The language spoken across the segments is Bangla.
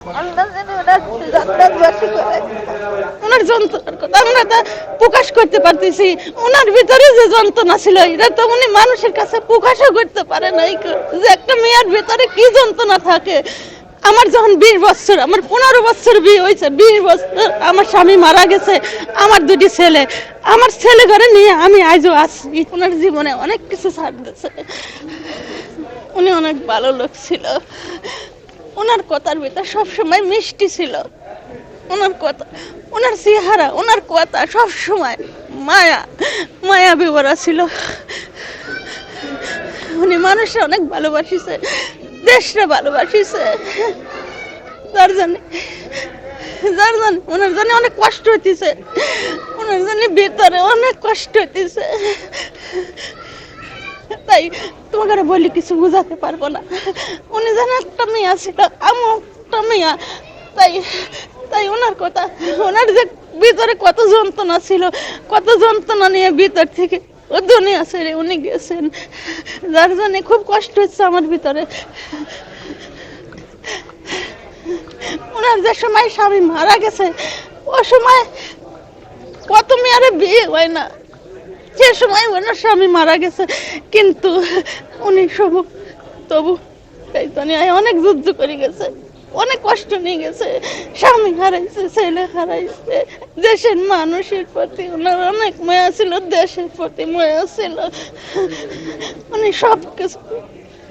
আল্লাহ যেন ওনার জান্নাতবাসী করে। ওনার যন্ত্রণার কথা আমরা তা প্রকাশ করতে পারতেছি। ওনার ভিতরে যে যন্ত্রণা ছিল এটা তো উনি মানুষের কাছে প্রকাশও করতে পারে নাই, যে একটা মেয়ের ভিতরে কি যন্ত্রণা থাকে। আমার যখন 20 বছর, আমার 15 বছর বিয়ে হয়েছে, 20 বছর আমার স্বামী মারা গেছে, আমার দুটি ছেলে, আমার ছেলে ঘরে নিয়ে আমি আজও আছি। ওনার জীবনে অনেক কিছু ছাড় দিয়েছে। উনি অনেক ভালো লোক ছিল। ওনার কথার ভিতর সবসময় মিষ্টি ছিল। ওনার কথা, ওনার চেহারা, ওনার কথা সবসময় মায়া মায়া বিবরা ছিল। উনি মানুষরা অনেক ভালোবাসিছে, দেশরা ভালোবাসিছে। যার জন্য ওনার জন্য অনেক কষ্ট হইতেছে, ওনার জন্য ভিতরে অনেক কষ্ট হইতেছে। তাই তোমাকে বলি কিছু বুঝাতে পারবো না। উনি যেন একটা মেয়া ছিল, আমার একটা মেয়া। তাই তাই ওনার কথা, ওনার যে ভিতরে কত যন্ত্রণা ছিল, কত যন্ত্রণা নিয়ে ভিতর থেকে ও দুনিয়া ছেড়ে উনি গেছেন। যার জন্য খুব কষ্ট হচ্ছে আমার ভিতরে। ওনার যে সময় স্বামী মারা গেছে, ও সময় কত মেয়ের বিয়ে হয় না, সে সময় ওনার স্বামী মারা গেছে, কিন্তু উনি তবু অনেক যুদ্ধ করে গেছে, অনেক কষ্ট নিয়ে গেছে। স্বামী হারাইছে, ছেলে হারাইছে। দেশের মানুষের প্রতি ওনার অনেক মায়া ছিল, দেশের প্রতি মায়া ছিল। উনি সবকিছু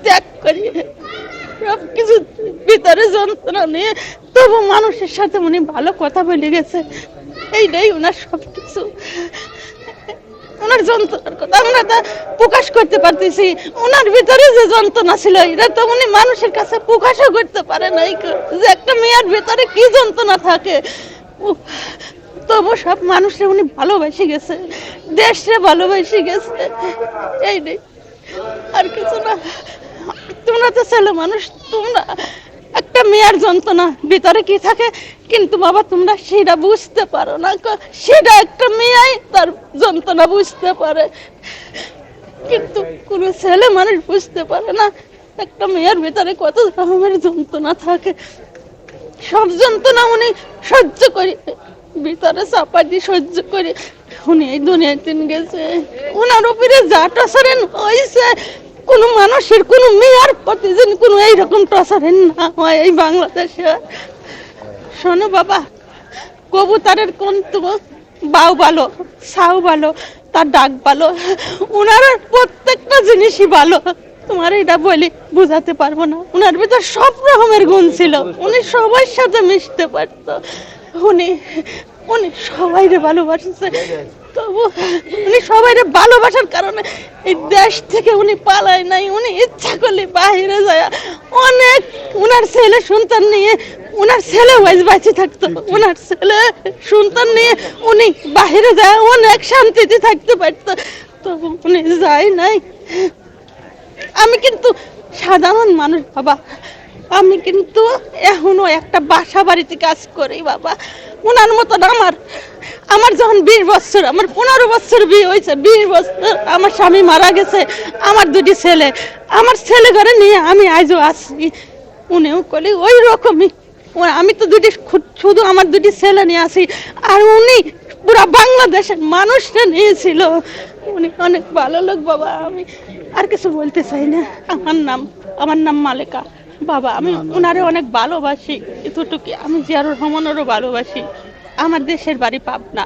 ত্যাগ করিয়ে, সবকিছু ভিতরে যন্ত্রণা নিয়ে তবু মানুষের সাথে উনি ভালো কথা বলে গেছে। এইটাই ওনার সবকিছু। ওনার যন্ত্রণার কথা আমরা তা প্রকাশ করতে পারতেছি। ওনার ভিতরে যে যন্ত্রণা ছিল এটা তো উনি মানুষের কাছে প্রকাশও করতে পারে নাই, যে একটা মেয়ের ভিতরে কি যন্ত্রণা থাকে। তবু সব মানুষে উনি ভালোবেসে গেছে, দেশে ভালোবেসে গেছে। এইটাই, আর কিছু না। তোমরা তো ছেলে মানুষ, তোমরা একটা মেয়ের যন্ত্রণা ভিতরে কি থাকে, কিন্তু বাবা তোমরা সেটা বুঝতে পারো না। সেটা একটা মেয়েই তার যন্ত্রণা বুঝতে পারে, কিন্তু কোন ছেলে মানুষ বুঝতে পারে না একটা মেয়ের ভিতরে কত রকমের যন্ত্রণা থাকে। সব যন্ত্রণা উনি সহ্য করে, ভিতরে চাপা দিয়ে সহ্য করে উনি এই দুনিয়াতে গেছে। ওনার উপরে যা টসারেন হয়েছে, কোন মানুষের, কোন মেয়ের প্রতি যেন কোন এইরকম টসারেন না হয় এই বাংলাদেশে। শোনো বাবা, কবুতরের কোন বাউ ভালো, সাউ ভালো, তার ডাক ভালো, ওনার প্রত্যেকটা জিনিসই ভালো। তোমার এটা বলি বুঝাতে পারবো না। ওনার ভিতর সব রকমের গুণ ছিল, উনি সবার সাথে মিশতে পারতো। উনি উনি সবাইরে ভালোবাসছে। তবু উনি সবাইরে ভালোবাসার কারণে এই দেশ থেকে উনি পালায় নাই। উনি ইচ্ছা করলে বাইরে যায় অনেক, ওনার ছেলে সন্তান নিয়ে, ওনার ছেলে ওয়াইজ বাঁচে থাকতো, ওনার ছেলে সন্তান নিয়ে উনি বাইরে যায় অনেক শান্তিতে থাকতে পারতো। তবু উনি যায় নাই। আমি কিন্তু সাধারণ মানুষ বাবা, আমি কিন্তু এখনো একটা বাসা বাড়িতে কাজ করি বাবা। ওনার মতন আমার যখন 20 বছর, আমার 15 বছর বিয়ে হয়েছে, 20 বছর আমার স্বামী মারা গেছে, আমার দুটি ছেলে, আমার ছেলে ঘরে নিয়ে আমি আজও আছি। উনিও কলি ওই রকমই। আমি তো শুধু আমার দুটি ছেলে নিয়ে আসি, আর উনি পুরা বাংলাদেশের মানুষটা নিয়েছিল। উনি অনেক ভালো লোক বাবা। আমি আর কিছু বলতে চাই না। আমার নাম মালেকা বাবা। আমি ওনারে অনেক ভালোবাসি, এতটুকু। আমি জিয়ারুর রহমানেরও ভালোবাসি। আমার দেশের বাড়ি পাবনা।